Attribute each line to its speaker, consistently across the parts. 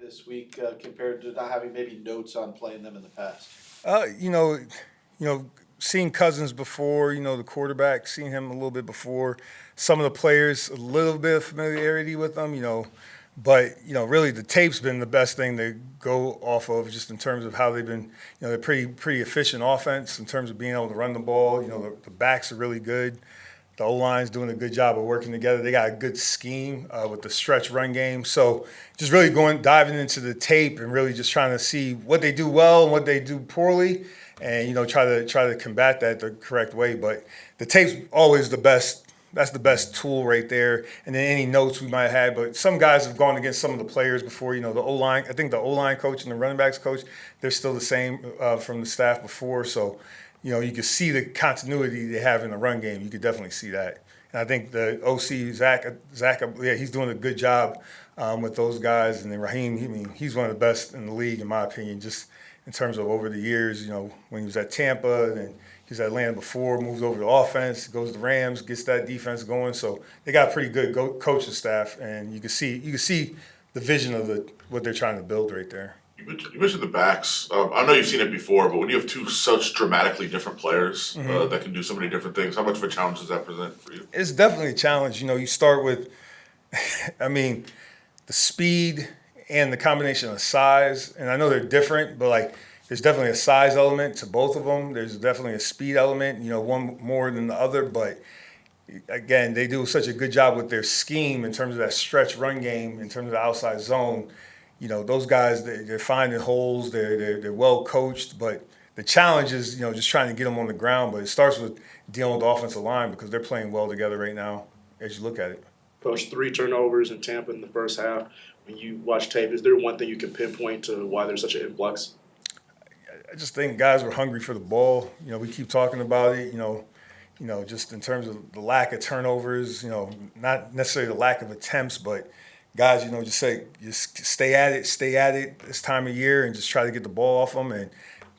Speaker 1: this week compared to not having maybe notes on playing them in the past?
Speaker 2: Uh, you know, you know, seeing Cousins before, the quarterback, seeing him a little bit before. Some of the players, a little bit of familiarity with them, but really the tape's been the best thing to go off of, just in terms of how they've been. They're pretty efficient offense in terms of being able to run the ball. The backs are really good. The O-line's doing a good job of working together. They got a good scheme with the stretch run game. So just really diving into the tape and really just trying to see what they do well and what they do poorly, and try to combat that the correct way. But the tape's always the best. That's the best tool right there. And then any notes we might have had. But some guys have gone against some of the players before. The O-line. I think the O-line coach and the running backs coach, they're still the same from the staff before. So you can see the continuity they have in the run game. You could definitely see that. And I think the OC, Zach, yeah, he's doing a good job with those guys. And then Raheem, he's one of the best in the league, in my opinion, just in terms of over the years, when he was at Tampa and then he was at Atlanta before, moves over to offense, goes to Rams, gets that defense going. So they got a pretty good coaching staff, and you can see the vision of what they're trying to build right there.
Speaker 3: You mentioned the backs. I know you've seen it before, but when you have two such dramatically different players that can do so many different things, how much of a challenge does that present for you?
Speaker 2: It's definitely a challenge. You start with, the speed and the combination of size, and I know they're different, but there's definitely a size element to both of them. There's definitely a speed element, one more than the other, but again, they do such a good job with their scheme in terms of that stretch run game, in terms of the outside zone. Those guys, they're finding holes. They're well coached, but the challenge is, just trying to get them on the ground. But it starts with dealing with the offensive line, because they're playing well together right now as you look at it.
Speaker 4: Coach, 3 turnovers in Tampa in the first half. When you watch tape, is there one thing you can pinpoint to why there's such an influx?
Speaker 2: I just think guys were hungry for the ball. We keep talking about it. Just in terms of the lack of turnovers. Not necessarily the lack of attempts, but guys, just stay at it this time of year and just try to get the ball off them. And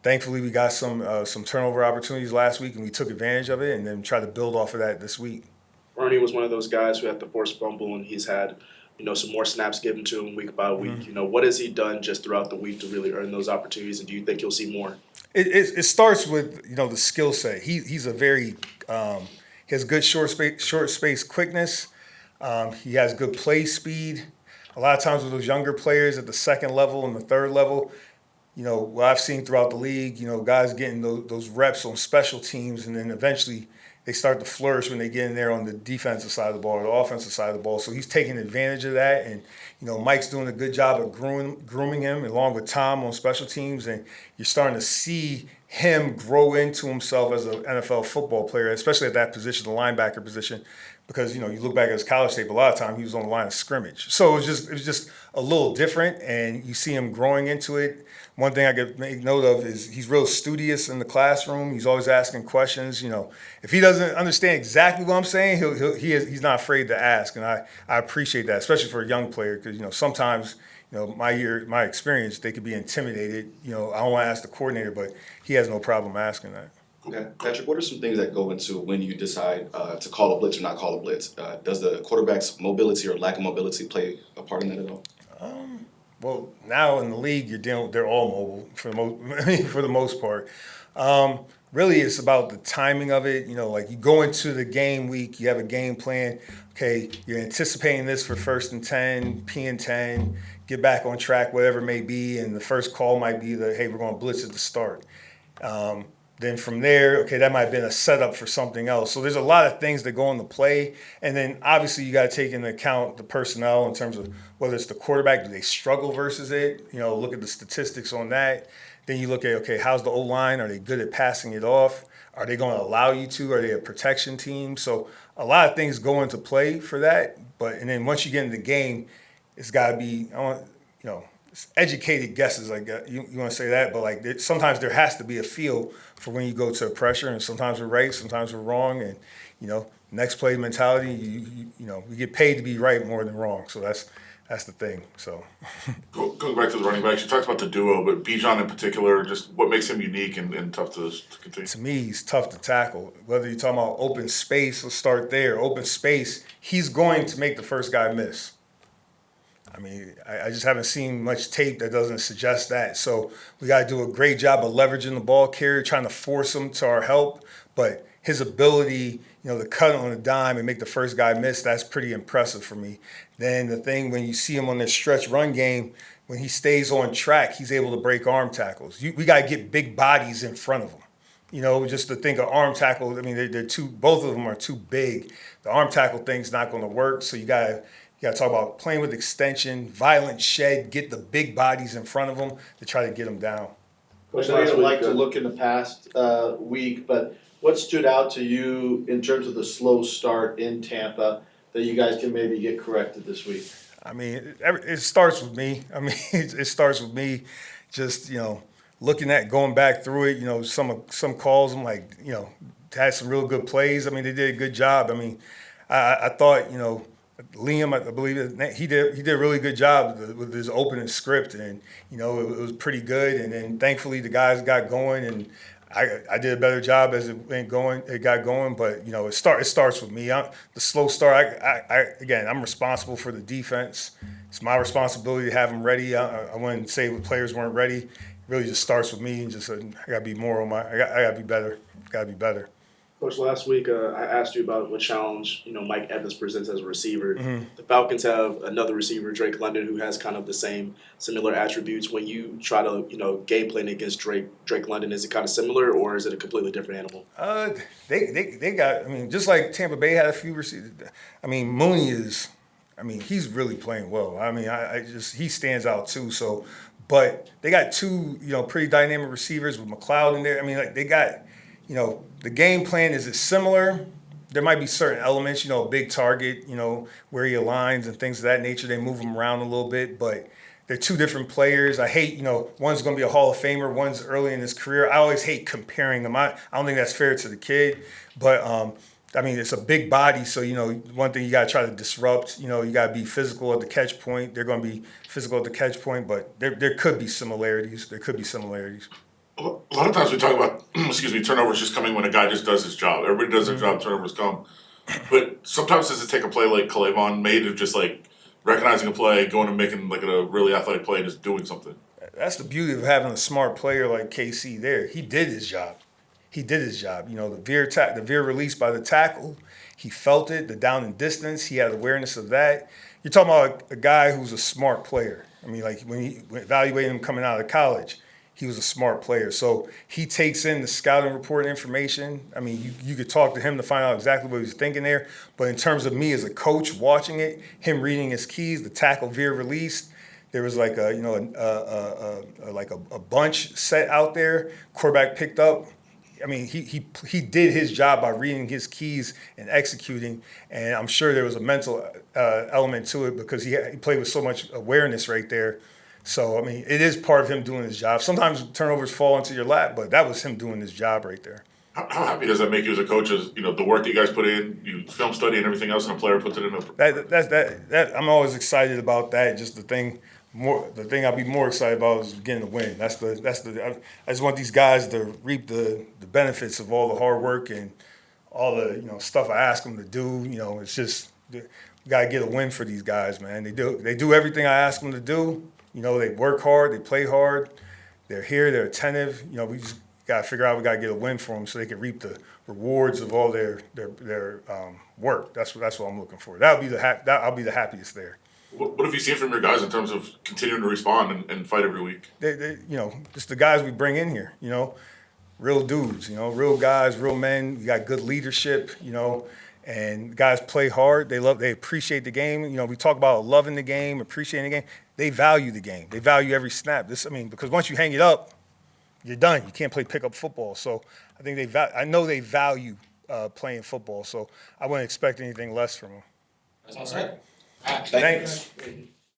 Speaker 2: thankfully, we got some turnover opportunities last week, and we took advantage of it, and then try to build off of that this week.
Speaker 4: Burney was one of those guys who had the forced fumble, and he's had some more snaps given to him week by week.
Speaker 2: Mm-hmm.
Speaker 4: What has he done just throughout the week to really earn those opportunities, and do you think you'll see more?
Speaker 2: It starts with the skill set. He's a very he has good short space quickness. He has good play speed. A lot of times with those younger players at the second level and the third level, what I've seen throughout the league, guys getting those reps on special teams, and then eventually they start to flourish when they get in there on the defensive side of the ball or the offensive side of the ball. So he's taking advantage of that, and Mike's doing a good job of grooming him along with Tom on special teams, and you're starting to see him grow into himself as an NFL football player, especially at that position, the linebacker position. Because you look back at his college tape, a lot of time he was on the line of scrimmage. So it was just a little different, and you see him growing into it. One thing I could make note of is he's real studious in the classroom. He's always asking questions. If he doesn't understand exactly what I'm saying, he's not afraid to ask, and I appreciate that, especially for a young player, because sometimes my experience, they could be intimidated. I don't want to ask the coordinator, but he has no problem asking that.
Speaker 5: Okay. Patrick, what are some things that go into when you decide to call a blitz or not call a blitz? Does the quarterback's mobility or lack of mobility play a part in that at all?
Speaker 2: Well, now in the league, they're all mobile for the most part. Really, it's about the timing of it. You go into the game week, you have a game plan. Okay, you're anticipating this for 1st and 10, P and 10, get back on track, whatever it may be, and the first call might be hey, we're going to blitz at the start. Then from there, okay, that might have been a setup for something else. So there's a lot of things that go into play. And then obviously you got to take into account the personnel in terms of whether it's the quarterback, do they struggle versus it? Look at the statistics on that. Then you look at, okay, how's the O-line? Are they good at passing it off? Are they going to allow you to? Are they a protection team? So a lot of things go into play for that. And then once you get in the game, it's got to be, educated guesses, like you want to say that, but sometimes there has to be a feel for when you go to pressure, and sometimes we're right, sometimes we're wrong, and next play mentality, we get paid to be right more than wrong, so that's the thing. So
Speaker 3: going back to the running backs, you talked about the duo, but Bijan in particular, just what makes him unique and tough to continue?
Speaker 2: To me, he's tough to tackle. Whether you're talking about open space, let's start there. Open space, he's going to make the first guy miss. I mean, I just haven't seen much tape that doesn't suggest that. So we got to do a great job of leveraging the ball carrier, trying to force him to our help. But his ability, to cut on a dime and make the first guy miss, that's pretty impressive for me. Then the thing, when you see him on this stretch run game, when he stays on track, he's able to break arm tackles. We got to get big bodies in front of him. Just to think of arm tackle, I mean, both of them are too big. The arm tackle thing's not going to work. So you got to talk about playing with extension, violent shed, get the big bodies in front of them to try to get them down.
Speaker 1: Coach, I don't like to look in the past week, but what stood out to you in terms of the slow start in Tampa that you guys can maybe get corrected this week?
Speaker 2: I mean, it starts with me. I mean, it starts with me just, looking at, going back through it, some calls, I'm like, had some real good plays. I mean, they did a good job. I mean, I thought, Liam, I believe he did a really good job with his opening script, and it was pretty good. And then thankfully the guys got going, and I did a better job as it got going. But it starts with me. The slow start. Again, I'm responsible for the defense. It's my responsibility to have them ready. I wouldn't say the players weren't ready. It really just starts with me, and just I got to be more on my. I got to be better. Got to be better.
Speaker 4: Coach, last week I asked you about what challenge Mike Evans presents as a receiver.
Speaker 2: Mm-hmm.
Speaker 4: The Falcons have another receiver, Drake London, who has kind of the similar attributes. When you try to game plan against Drake London, is it kind of similar, or is it a completely different animal?
Speaker 2: They got. I mean, just like Tampa Bay had a few receivers. I mean, Mooney is. I mean, he's really playing well. I mean, he stands out too. So, but they got two pretty dynamic receivers with McLeod in there. I mean, like they got. The game plan is similar. There might be certain elements, a big target, where he aligns and things of that nature. They move him around a little bit, but they're two different players. I hate, one's going to be a Hall of Famer, one's early in his career. I always hate comparing them. I don't think that's fair to the kid, but I mean, it's a big body, so, one thing you got to try to disrupt, you got to be physical at the catch point. They're going to be physical at the catch point, but there could be similarities.
Speaker 3: A lot of times we talk about, turnovers just coming when a guy just does his job. Everybody does their job, turnovers come. But sometimes does it take a play like Calais made of just like recognizing a play, going and making like a really athletic play and just doing something?
Speaker 2: That's the beauty of having a smart player like KC there. He did his job. The veer release by the tackle, he felt it, the down and distance, he had awareness of that. You're talking about a guy who's a smart player. I mean, like when he evaluated him coming out of college, he was a smart player. So he takes in the scouting report information. I mean, you could talk to him to find out exactly what he was thinking there. But in terms of me as a coach watching it, him reading his keys, the tackle veer released, there was like a bunch set out there. Quarterback picked up. I mean, he did his job by reading his keys and executing. And I'm sure there was a mental element to it because he played with so much awareness right there. So, I mean, it is part of him doing his job. Sometimes turnovers fall into your lap, but that was him doing his job right there.
Speaker 3: How happy does that make you as a coach? As the work that you guys put in, you film study and everything else, and a player puts it in.
Speaker 2: That I'm always excited about that. Just the thing I'll be more excited about is getting the win. I just want these guys to reap the benefits of all the hard work and all the stuff I ask them to do. It's just we gotta get a win for these guys, man. They do everything I ask them to do. They work hard, they play hard, they're here, they're attentive. We just got to figure out we got to get a win for them so they can reap the rewards of all their work. That's what I'm looking for. I'll be the happiest there.
Speaker 3: What have you seen from your guys in terms of continuing to respond and fight every week?
Speaker 2: Just the guys we bring in here. Real dudes. Real guys, real men. We got good leadership. And guys play hard. They appreciate the game. We talk about loving the game, appreciating the game. They value the game. They value every snap. Because once you hang it up, you're done. You can't play pickup football. So I think I know they value playing football. So I wouldn't expect anything less from them.
Speaker 5: That's all right.
Speaker 2: Thanks.